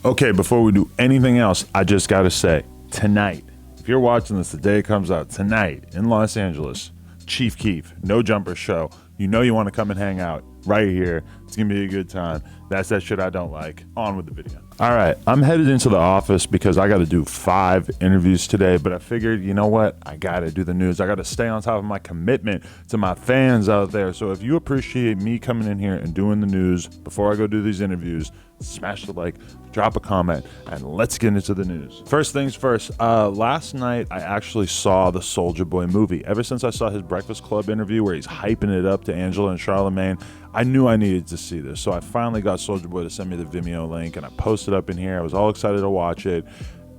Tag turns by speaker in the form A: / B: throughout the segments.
A: Okay, before we do anything else, I just gotta say, tonight, if you're watching this the day it comes out, tonight in Los Angeles, Chief Keef, No Jumper Show. You know you want to come and hang out right here. It's gonna be a good time. That's that shit I don't like. On with the video. All right, I'm headed into the office because I got to do 5 interviews today, but I figured, you know what? I got to do the news. I got to stay on top of my commitment to my fans out there. So if you appreciate me coming in here and doing the news before I go do these interviews, smash the like, drop a comment, and let's get into the news. First things first, last night I actually saw the Soulja Boy movie. Ever since I saw his Breakfast Club interview where he's hyping it up to Angela and Charlemagne, I knew I needed to see this. So I finally got Soulja Boy to send me the Vimeo link and I posted up in here. I was all excited to watch it.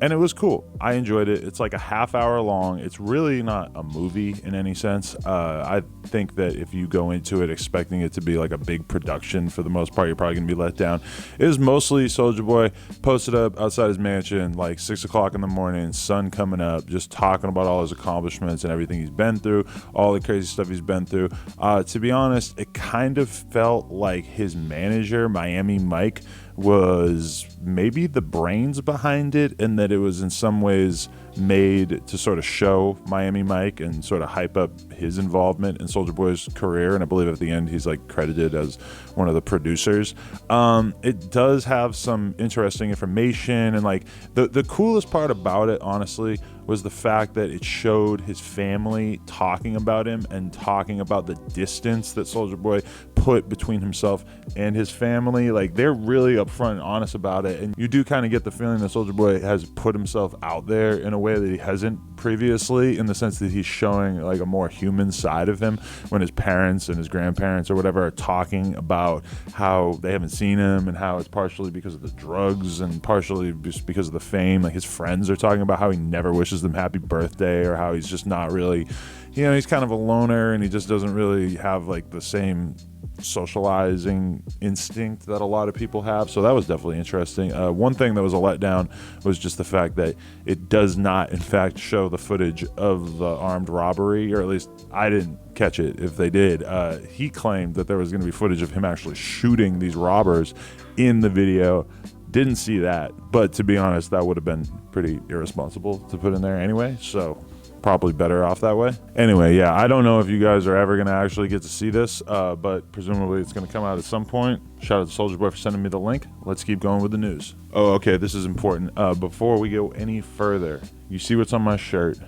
A: And it was cool. I enjoyed it. It's like a half hour long. It's really not a movie in any sense. I think that if you go into it expecting it to be like a big production, for the most part, you're probably going to be let down. It is mostly Soulja Boy posted up outside his mansion, like 6 o'clock in the morning, sun coming up, just talking about all his accomplishments and everything he's been through, all the crazy stuff he's been through. To be honest, it kind of felt like his manager, Miami Mike, was maybe the brains behind it, and that it was in some ways made to sort of show Miami Mike and sort of hype up his involvement in Soulja Boy's career. And I believe at the end he's like credited as one of the producers. It does have some interesting information, and like the coolest part about it, honestly, was the fact that it showed his family talking about him and talking about the distance that Soulja Boy put between himself and his family. Like, they're really upfront and honest about it, and you do kind of get the feeling that Soulja Boy has put himself out there in a way that he hasn't previously, in the sense that he's showing like a more human side of him when his parents and his grandparents or whatever are talking about how they haven't seen him and how it's partially because of the drugs and partially just because of the fame. Like, his friends are talking about how he never wishes them happy birthday, or how he's just not really, you know, he's kind of a loner and he just doesn't really have like the same socializing instinct that a lot of people have. So that was definitely interesting. One thing that was a letdown was just the fact that it does not in fact show the footage of the armed robbery, or at least I didn't catch it if they did. He claimed that there was going to be footage of him actually shooting these robbers in the video. Didn't see that, but to be honest, that would have been pretty irresponsible to put in there anyway, so probably better off that way. Anyway, yeah, I don't know if you guys are ever going to actually get to see this, but presumably it's going to come out at some point. Shout out to Soulja Boy for sending me the link. Let's keep going with the news. Oh, okay, this is important. Before we go any further, you see what's on my shirt?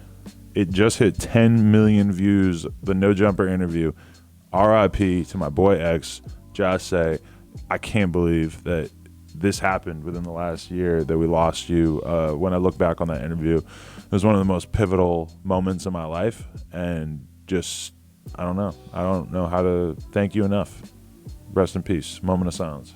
A: It just hit 10 million views, the No Jumper interview. RIP to my boy X, Just Say. I can't believe that this happened within the last year, that we lost you. When I look back on that interview, it was one of the most pivotal moments in my life, and just, I don't know how to thank you enough. Rest in peace. Moment of silence.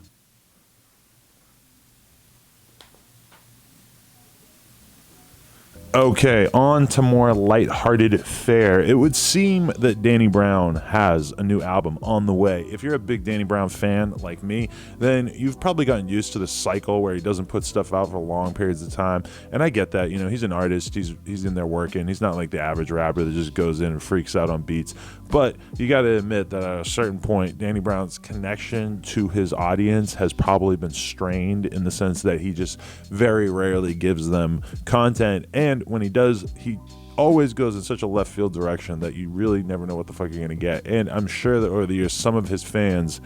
A: Okay, on to more lighthearted fare. It would seem that Danny Brown has a new album on the way. If you're a big Danny Brown fan like me, then you've probably gotten used to this cycle where he doesn't put stuff out for long periods of time. And I get that, you know, he's an artist, he's in there working. He's not like the average rapper that just goes in and freaks out on beats. But you got to admit that at a certain point, Danny Brown's connection to his audience has probably been strained, in the sense that he just very rarely gives them content, and when he does, he always goes in such a left field direction that you really never know what the fuck you're gonna get. And I'm sure that over the years, some of his fans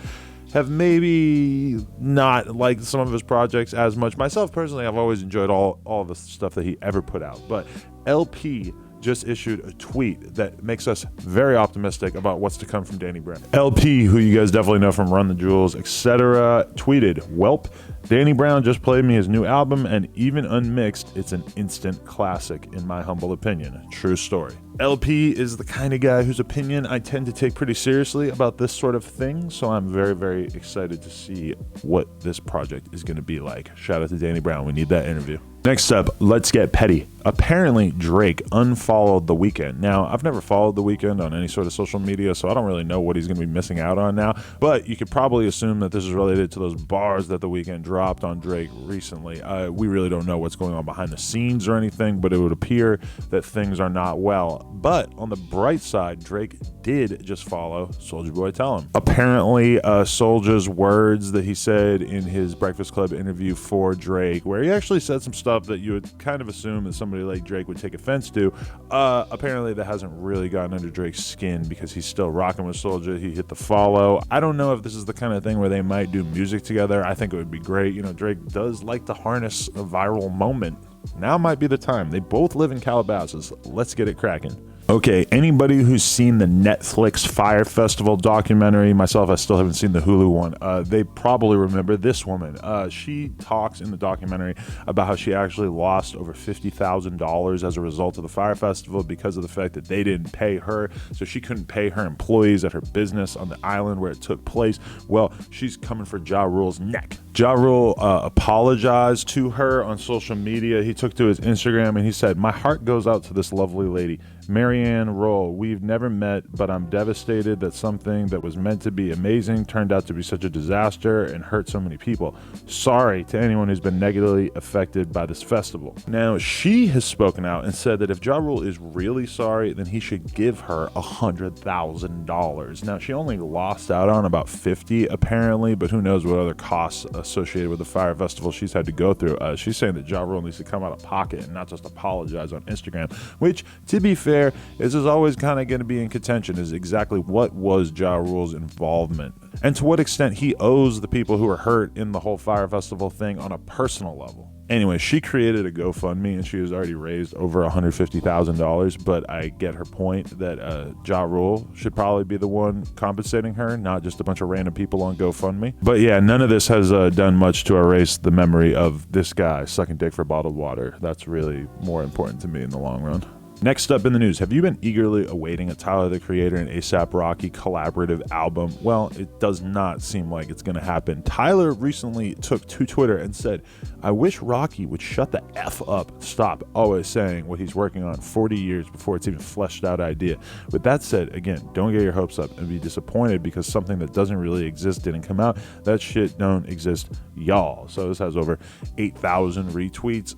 A: have maybe not liked some of his projects as much. Myself personally, I've always enjoyed all the stuff that he ever put out. But LP just issued a tweet that makes us very optimistic about what's to come from Danny Brown. LP, who you guys definitely know from Run the Jewels, etc., tweeted, "Welp, Danny Brown just played me his new album, and even unmixed, it's an instant classic in my humble opinion. True story." LP is the kind of guy whose opinion I tend to take pretty seriously about this sort of thing, so I'm very, very excited to see what this project is going to be like. Shout out to Danny Brown. We need that interview. Next up, let's get petty. Apparently, Drake unfollowed The Weeknd. Now, I've never followed The Weeknd on any sort of social media, so I don't really know what he's going to be missing out on now, but you could probably assume that this is related to those bars that The Weeknd dropped on Drake recently. We really don't know what's going on behind the scenes or anything, but it would appear that things are not well. But on the bright side, Drake did just follow Soulja Boy Tell Him. Apparently, Soulja's words that he said in his Breakfast Club interview for Drake, where he actually said some stuff that you would kind of assume that somebody like Drake would take offense to, apparently that hasn't really gotten under Drake's skin because he's still rocking with Soulja. He hit the follow. I don't know if this is the kind of thing where they might do music together. I think it would be great. You know, Drake does like to harness a viral moment. Now might be the time. They both live in Calabasas. Let's get it cracking. Okay, anybody who's seen the Netflix Fire Festival documentary, myself, I still haven't seen the Hulu one, they probably remember this woman. She talks in the documentary about how she actually lost over $50,000 as a result of the Fire Festival because of the fact that they didn't pay her, so she couldn't pay her employees at her business on the island where it took place. Well, she's coming for Ja Rule's neck. Ja Rule apologized to her on social media. He took to his Instagram and he said, "My heart goes out to this lovely lady, Marianne Roll. We've never met, but I'm devastated that something that was meant to be amazing turned out to be such a disaster and hurt so many people. Sorry to anyone who's been negatively affected by this festival." Now, she has spoken out and said that if Ja Rule is really sorry, then he should give her $100,000. Now, she only lost out on about 50 apparently, but who knows what other costs associated with the Fire Festival she's had to go through. She's saying that Ja Rule needs to come out of pocket and not just apologize on Instagram, which, to be fair, this is always kind of going to be in contention, is exactly what was Ja Rule's involvement and to what extent he owes the people who were hurt in the whole Fire Festival thing on a personal level. Anyway, she created a GoFundMe and she has already raised over $150,000, but I get her point that Ja Rule should probably be the one compensating her, not just a bunch of random people on GoFundMe. But yeah, none of this has done much to erase the memory of this guy sucking dick for bottled water. That's really more important to me in the long run. Next up in the news, have you been eagerly awaiting a Tyler, the Creator, and A$AP Rocky collaborative album? Well, it does not seem like it's going to happen. Tyler recently took to Twitter and said, "I wish Rocky would shut the F up, stop always saying what he's working on 40 years before it's even fleshed out idea." With that said, again, don't get your hopes up and be disappointed because something that doesn't really exist didn't come out. That shit don't exist, y'all. So this has over 8,000 retweets.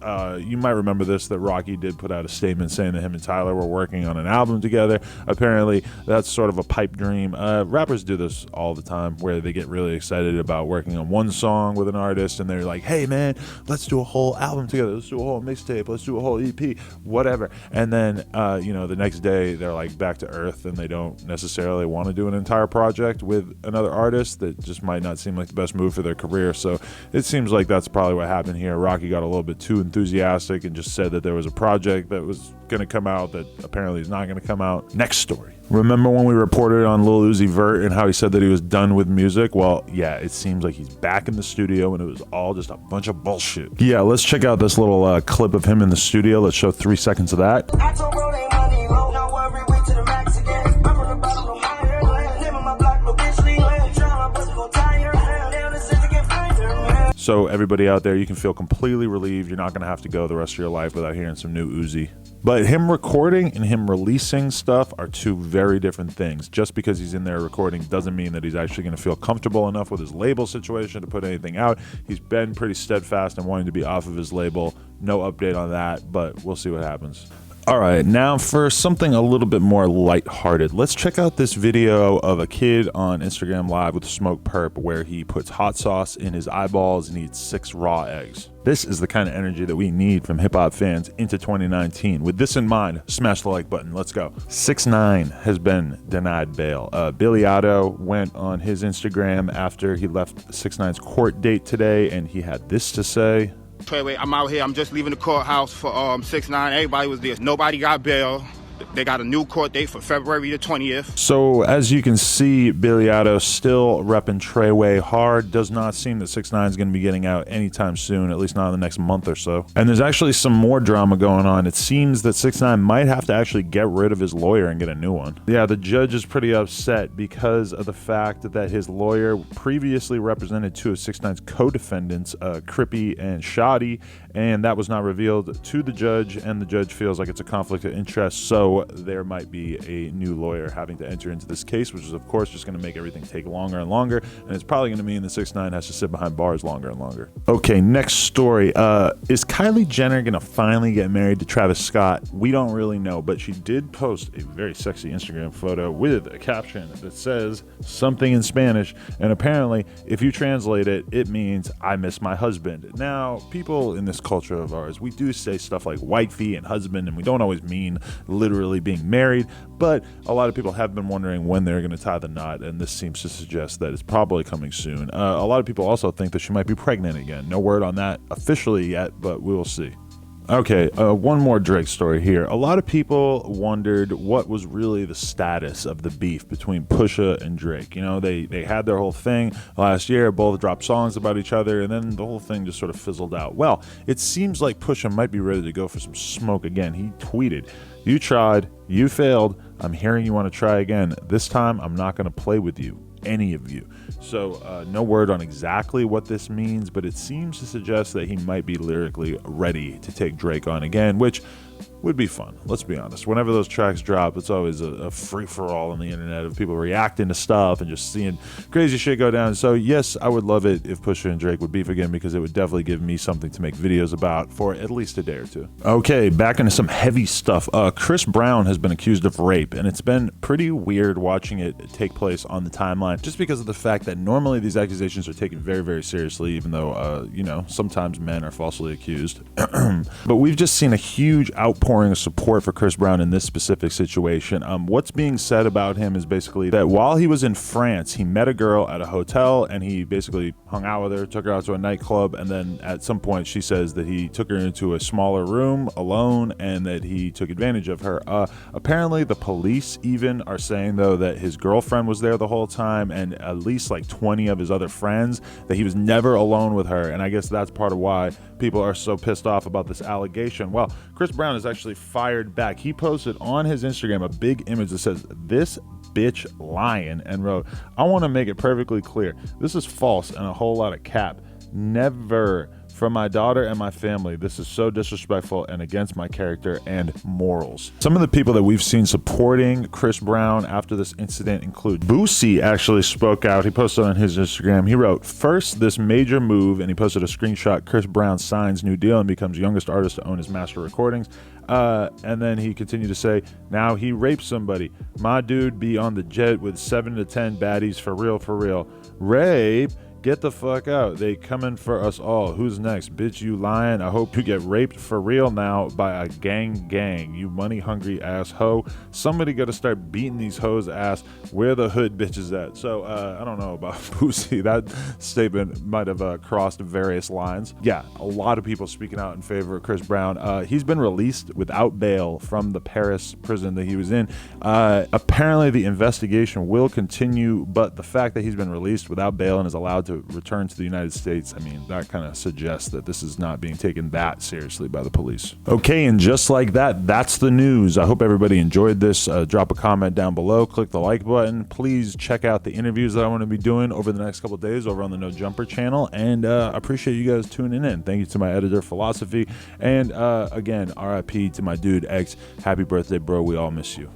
A: You might remember this, that Rocky did put out a statement saying that him and Tyler were working on an album together. Apparently, that's sort of a pipe dream. Rappers do this all the time where they get really excited about working on one song with an artist and they're like, "Hey man, let's do a whole album together. Let's do a whole mixtape. Let's do a whole EP, whatever." And then, the next day they're like back to earth and they don't necessarily want to do an entire project with another artist. That just might not seem like the best move for their career. So it seems like that's probably what happened here. Rocky got a little bit too enthusiastic and just said that there was a project that was going to come out that apparently is not going to come out. Next story. Remember when we reported on Lil Uzi Vert and how he said that he was done with music? Well, yeah, it seems like he's back in the studio and it was all just a bunch of bullshit. Yeah, let's check out this little clip of him in the studio. Let's show 3 seconds of that. So everybody out there, you can feel completely relieved. You're not going to have to go the rest of your life without hearing some new Uzi. But him recording and him releasing stuff are two very different things. Just because he's in there recording doesn't mean that he's actually going to feel comfortable enough with his label situation to put anything out. He's been pretty steadfast in wanting to be off of his label. No update on that, but we'll see what happens. All right, now for something a little bit more lighthearted, let's check out this video of a kid on Instagram Live with Smokepurpp where he puts hot sauce in his eyeballs and eats 6 raw eggs. This is the kind of energy that we need from hip-hop fans into 2019. With this in mind, smash the like button. Let's go. 6ix9ine has been denied bail. Billy Otto went on his Instagram after he left 6ix9ine's court date today, and he had this to say.
B: Wait, I'm out here. I'm just leaving the courthouse for 6ix9ine. Everybody was there. Nobody got bail. They got a new court date for February the 20th.
A: So as you can see, Billy Otto still repping Treyway hard. Does not seem that 6ix9ine is going to be getting out anytime soon, at least not in the next month or so. And there's actually some more drama going on. It seems that 6ix9ine might have to actually get rid of his lawyer and get a new one. Yeah, the judge is pretty upset because of the fact that his lawyer previously represented 2 of 6ix9ine's co-defendants, Crippy and Shoddy, and that was not revealed to the judge, and the judge feels like it's a conflict of interest. So So there might be a new lawyer having to enter into this case, which is of course just going to make everything take longer and longer, and it's probably going to mean the 6ix9ine has to sit behind bars longer and longer. Okay, next story. Is Kylie Jenner going to finally get married to Travis Scott? We don't really know, but she did post a very sexy Instagram photo with a caption that says something in Spanish, and apparently if you translate it, it means I miss my husband. Now, people in this culture of ours, we do say stuff like wifey and husband, and we don't always mean literally being married, but a lot of people have been wondering when they're going to tie the knot, and this seems to suggest that it's probably coming soon. A lot of people also think that she might be pregnant again. No word on that officially yet, but we will see. Okay, one more Drake story here. A lot of people wondered what was really the status of the beef between Pusha and Drake. You know, they had their whole thing last year, both dropped songs about each other, and then the whole thing just sort of fizzled out. Well, it seems like Pusha might be ready to go for some smoke again. He tweeted, "You tried, you failed, I'm hearing you want to try again. This time, I'm not going to play with you, any of you." So no word on exactly what this means, but it seems to suggest that he might be lyrically ready to take Drake on again, which would be fun. Let's be honest. Whenever those tracks drop, it's always a free-for-all on the internet of people reacting to stuff and just seeing crazy shit go down. So yes, I would love it if Pusha and Drake would beef again, because it would definitely give me something to make videos about for at least a day or two. Okay, back into some heavy stuff. Chris Brown has been accused of rape, and it's been pretty weird watching it take place on the timeline, just because of the fact that normally these accusations are taken very, very seriously, even though, sometimes men are falsely accused. But we've just seen a huge outpouring of support for Chris Brown in this specific situation. What's being said about him is basically that while he was in France, he met a girl at a hotel and he basically hung out with her, took her out to a nightclub, and then at some point she says that he took her into a smaller room alone and that he took advantage of her. Apparently the police even are saying though that his girlfriend was there the whole time, and at least like 20 of his other friends, that he was never alone with her, and I guess that's part of why people are so pissed off about this allegation. Well, Chris Brown is actually fired back. He posted on his Instagram a big image that says, "This bitch lying," and wrote, "I want to make it perfectly clear. This is false and a whole lot of cap. Never. For my daughter and my family, this is so disrespectful and against my character and morals." Some of the people that we've seen supporting Chris Brown after this incident include Busi. Actually spoke out. He posted on his Instagram. He wrote, "First, this major move," and he posted a screenshot. "Chris Brown signs new deal and becomes youngest artist to own his master recordings." And then he continued to say, "Now he raped somebody. My dude be on the jet with 7 to 10 baddies for real, for real. Rape? Get the fuck out. They coming for us all. Who's next? Bitch, you lying. I hope you get raped for real now by a gang. You money hungry ass hoe. Somebody gotta start beating these hoes ass. Where the hood bitches at?" So I don't know about Busi. That statement might have crossed various lines. Yeah, a lot of people speaking out in favor of Chris Brown. He's been released without bail from the Paris prison that he was in. Apparently the investigation will continue, but the fact that he's been released without bail and is allowed to return to the United States, I mean, that kind of suggests that this is not being taken that seriously by the police. Okay, and just like that, that's the news. I hope everybody enjoyed this. Drop a comment down below, click the like button. Please check out the interviews that I want to be doing over the next couple of days over on the No Jumper channel, and I appreciate you guys tuning in. Thank you to my editor, Philosophy, and again, RIP to my dude X. Happy birthday, bro. We all miss you.